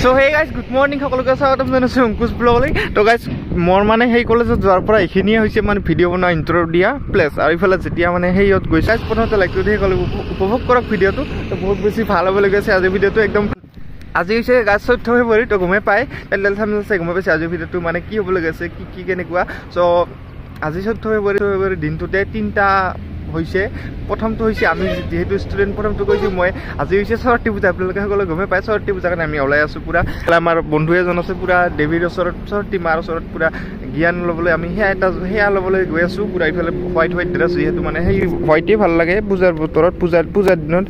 So hey guys, good morning. সকলোকে স্বাগতম জনাইছো অংকুশ ব্লগলৈ। তো গাইজ মোৰ মানে সেই কলেজত যোৱাৰ পৰা এইখিনিয়ে হৈছে মানে ভিডিঅ' বনোৱা ইন্ট্ৰ দিয়া প্লেছ আৰু ইফালে যেতিয়া মানে সেইত গৈছে গাইজ প্ৰথমতে লাইক কৰি সকলো উপভোগ কৰক ভিডিঅ'টো। তো বহুত বেছি ভাল হ'ব লাগিছে আজি ভিডিঅ'টো একদম আজি হৈছে গাছ 14 ফেব্ৰুৱাৰী তো গমে পায় তেল থামনেল গমে পাইছে আজি ভিডিঅ'টো মানে কি হ'ব লাগিছে কি কেনেকুৱা। চ' আজি 14 ফেব্ৰুৱাৰী দিনটোতে তিনিটা হৈছে। প্ৰথমটো হৈছে আমি যেহেতু ষ্টুডেণ্ট প্ৰথমটো কৈছোঁ মই আজি হৈছে সৰস্বতী পূজা। আপোনালোকে সকলো গমে পায় সৰস্বতী পূজাৰ কাৰণে আমি ওলাই আছোঁ পুৰা। আমাৰ বন্ধু এজন আছে পুৰা দেৱীৰ ওচৰত সৰস্বতী মাৰ ওচৰত পুৰা জ্ঞান ল'বলৈ আমি সেয়া ল'বলৈ গৈ আছোঁ পুৰা। ইফালে হোৱাইট ড্ৰেছ যিহেতু মানে সেই হোৱাইটেই ভাল লাগে পূজাৰ বতৰত পূজাৰ দিনত।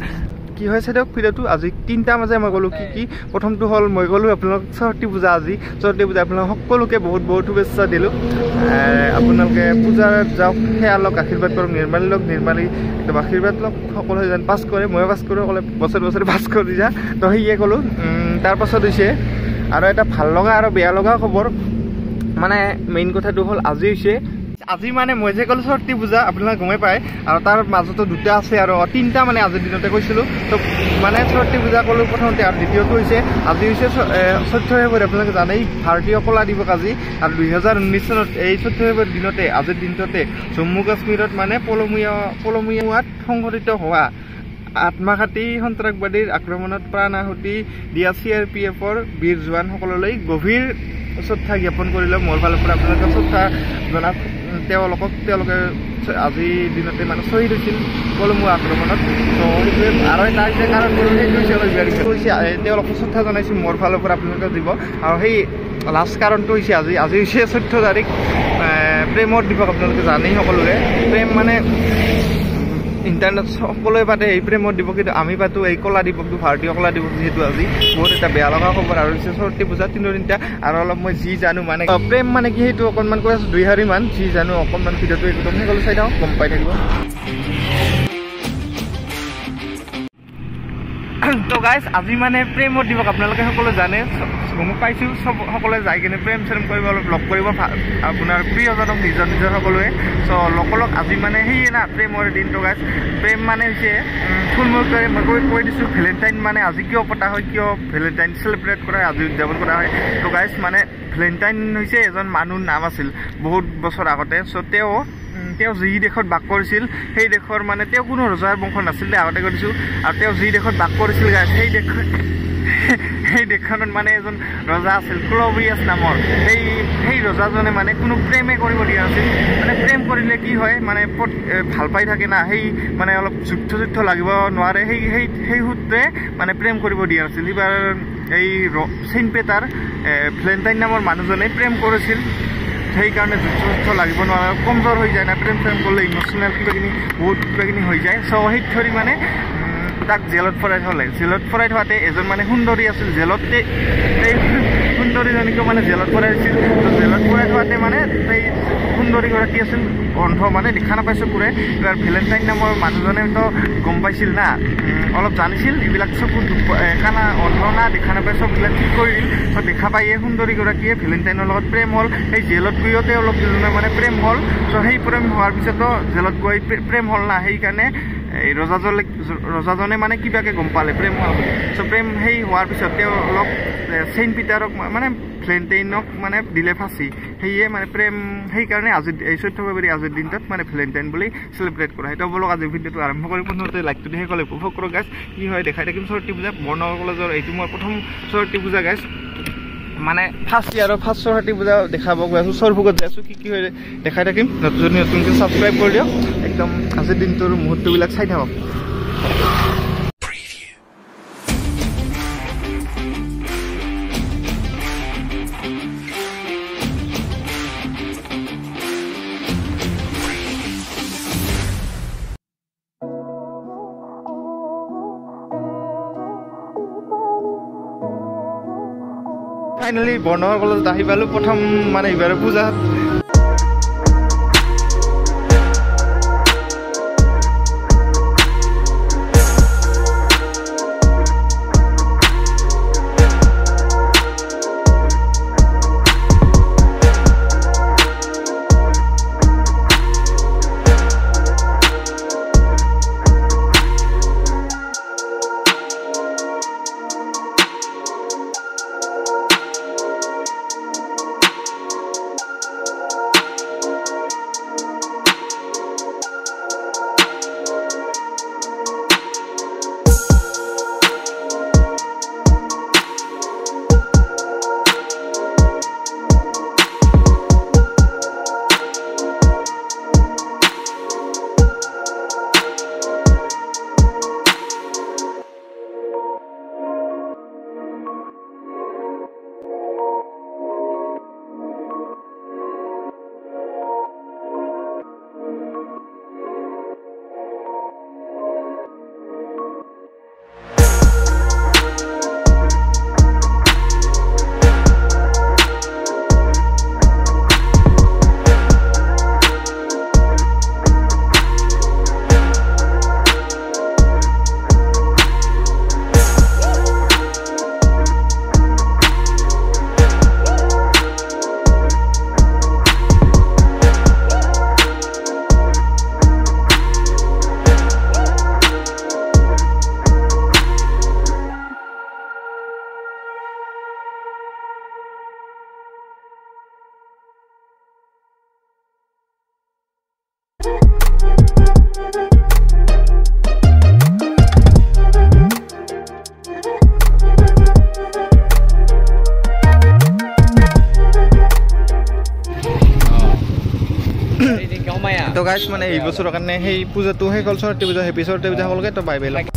কি হৈছে দিয়ক ভিডিঅ'টো আজি তিনিটা মাজে মই ক'লোঁ কি প্ৰথমটো হ'ল মই ক'লোঁ আপোনালোক সৰস্বতী পূজা আজি সৰস্বতী পূজা আপোনালোক সকলোকে বহুত শুভেচ্ছা দিলোঁ। আপোনালোকে পূজাত যাওক সেয়া লওক আশীৰ্বাদ কৰক নিৰ্মালী লওক নিৰ্মালী একদম আশীৰ্বাদ লওক সকলোৱে যেন পাছ কৰে ময়ো পাছ কৰোঁ সকলোৱে বছৰে পাছ কৰি যা। তো সেয়ে ক'লোঁ। তাৰপাছত হৈছে আৰু এটা ভাল লগা আৰু বেয়া লগা খবৰ মানে মেইন কথাটো হ'ল আজি হৈছে আজি মানে মই যে ক'লোঁ সৰস্বতী পূজা আপোনালোকে গমেই পায় আৰু তাৰ মাজতো দুটা আছে আৰু তিনিটা মানে আজিৰ দিনতে কৈছিলোঁ। তো মানে সৰস্বতী পূজা ক'লোঁ প্ৰথমতে আৰু দ্বিতীয়টো হৈছে আজি হৈছে 14 ফেব্ৰুৱাৰী আপোনালোকে জানেই ভাৰতীয় কলা দিৱস আজি। আৰু 2019 চনত এই 14 ফেব্ৰুৱাৰী দিনতে আজিৰ দিনটোতে জম্মু কাশ্মীৰত মানে পলমিয়াত সংঘটিত হোৱা আত্মঘাতী সন্ত্ৰাসবাদীৰ আক্ৰমণত প্ৰাণ আহুতি দিয়া CRPFৰ বীৰ জোৱানসকললৈ গভীৰ শ্ৰদ্ধা জ্ঞাপন কৰিলে মোৰ ফালৰ পৰা আপোনালোকে শ্ৰদ্ধা জনাওক তেওঁলোকে আজিৰ দিনতে মানে শ্বহীদ হৈছিল পলমু আক্ৰমণত। তো সেইটোৱে আৰু এটা যে কাৰণ সেইটো হৈছে তেওঁলোকক শ্ৰদ্ধা জনাইছোঁ মোৰ ফালৰ পৰা আপোনালোকে দিব। আৰু সেই লাষ্ট কাৰণটো হৈছে আজি হৈছে 14 তাৰিখ প্ৰেমৰ দিৱস। আপোনালোকে জানেই সকলোৰে প্ৰেম মানে ইণ্টাৰনেট সকলোৱে পাতে এই প্ৰেমৰ দিৱস, কিন্তু আমি পাতোঁ এই কলা দিৱসটো ভাৰতীয় কলা দিৱস যিহেতু আজি। বহুত এটা বেয়া লগা খবৰ আৰু হৈছে সৰস্বতী পূজা তিনিটা আৰু অলপ মই যি জানো মানে প্ৰেম মানে কি সেইটো অকণমান কৈ আছোঁ 2 শাৰীমান যি জানো অকণমান ভিডিঅ'টো একদম সকলো চাই থাকক গম পাই থাকিব। তো গাইজ আজি মানে প্ৰেমৰ দিৱস আপোনালোকে সকলোৱে জানে গম পাইছোঁ সকলোৱে যাই কিনে প্ৰেম কৰিব অলপ লগ কৰিব আপোনাৰ প্ৰিয়জনক নিজৰ সকলোৱে। চ' লগক আজি মানে সেয়ে না প্ৰেমৰ দিনটো গাইজ প্ৰেম মানে হৈছে থুলমূলকৈ মই কৈ দিছোঁ ভেলেণ্টাইন মানে আজি কিয় পতা হয় কিয় ভেলেণ্টাইন চেলিব্ৰেট কৰা হয় আজি উদযাপন কৰা হয়। তো গাইজ মানে ভেলেণ্টাইন হৈছে এজন মানুহ নাম আছিল বহুত বছৰ আগতে। চ' তেওঁ যি দেশত বাস কৰিছিল সেই দেশৰ মানে তেওঁ কোনো ৰজাৰ বংশ নাছিল আগতে কৈ দিছোঁ। আৰু তেওঁ যি দেশত বাস কৰিছিল সেই দেশখনত মানে এজন ৰজা আছিল ক্ল'ভিয়াছ নামৰ। সেই ৰজাজনে মানে কোনো প্ৰেমে কৰিব দিয়া নাছিল। মানে প্ৰেম কৰিলে কি হয় মানে ভাল পাই থাকে না সেই মানে অলপ যুদ্ধ লাগিব নোৱাৰে সেই সূত্ৰে মানে প্ৰেম কৰিব দিয়া নাছিল। এইবাৰ এই চেইণ্ট পেটাৰ ভেলেণ্টাইন নামৰ মানুহজনে প্ৰেম কৰিছিল সেইকাৰণে যুদ্ধ লাগিব নোৱাৰে কমজোৰ হৈ যায় না প্ৰেম কৰিলে ইম'চনেল বহুত কিবাকিনি হৈ যায়। চ' সেই ধৰি মানে তাক জেলত ভৰাই থ'লে। জেলত ভৰাই থোৱাতে এজন মানে সুন্দৰী আছিল জেলতে সেই সুন্দৰীজনীকো মানে জেলত ভৰাই দিছিল। তো জেলত ভৰাই থোৱাতে মানে সেই সুন্দৰীগৰাকী আছিল অন্ধ মানে দেখা নাপাইছোঁ পুৰে। এইবাৰ ভেলেণ্টাইন নামৰ মানুহজনেতো গম পাইছিল না অলপ জানিছিল এইবিলাক চকু কানা অন্ধ না দেখা নাপায় চববিলাক ঠিক কৰি দিল। তো দেখা পায়ে সুন্দৰীগৰাকীয়ে ভেলেণ্টাইনৰ লগত প্ৰেম হ'ল। সেই জেলত গৈও অলপ মানে প্ৰেম হ'ল। চ' সেই প্ৰেম হোৱাৰ পিছতো জেলত গৈ প্ৰেম হ'ল না সেইকাৰণে এই ৰজাজনে মানে কিবাকে গম পালে প্ৰেম হোৱা বুলি। চ' প্ৰেম সেই হোৱাৰ পিছত তেওঁ অলপ চেইণ্ট পিটাৰক মানে ভেলেণ্টাইনক মানে দিলে ফাঁচি। সেয়ে মানে প্ৰেম সেইকাৰণে আজি এই 14 ফেব্ৰুৱাৰী আজিৰ দিনটোত মানে ভেলেণ্টাইন বুলি চেলিব্ৰেট কৰা হয়। তো বলক আজিৰ ভিডিঅ'টো আৰম্ভ কৰি প্ৰথমতে লাইকটো দি সকলোৱে উপভোগ কৰক গাইজ কি হয় দেখাই থাকিম সৰস্বতী পূজা বৰ্ণনগৰ কলেজৰ এইটো মই প্ৰথম সৰস্বতী পূজা গাইজ মানে ফাৰ্ষ্ট ইয়াৰৰ ফাৰ্ষ্ট সৰস্বতী পূজা দেখাব গৈ আছোঁ সৰভোগত যাই আছোঁ কি হয় দেখাই থাকিম। নতুনকৈ ছাবস্ক্ৰাইব কৰি দিয়ক একদম আজিৰ দিনটোৰ মুহূৰ্তবিলাক চাই থাকক। ফাইনেলি বৰ্ণগৰ কলেজত আহি পালোঁ প্ৰথম মানে এইবাৰ পূজাত। গাইজ মানে এই বছৰৰ কাৰণে সেই পূজাটো সেই গ'ল সৰস্বতী পূজা হেপী সৰস্বতী পূজা সকলোকে তো বাই বাই।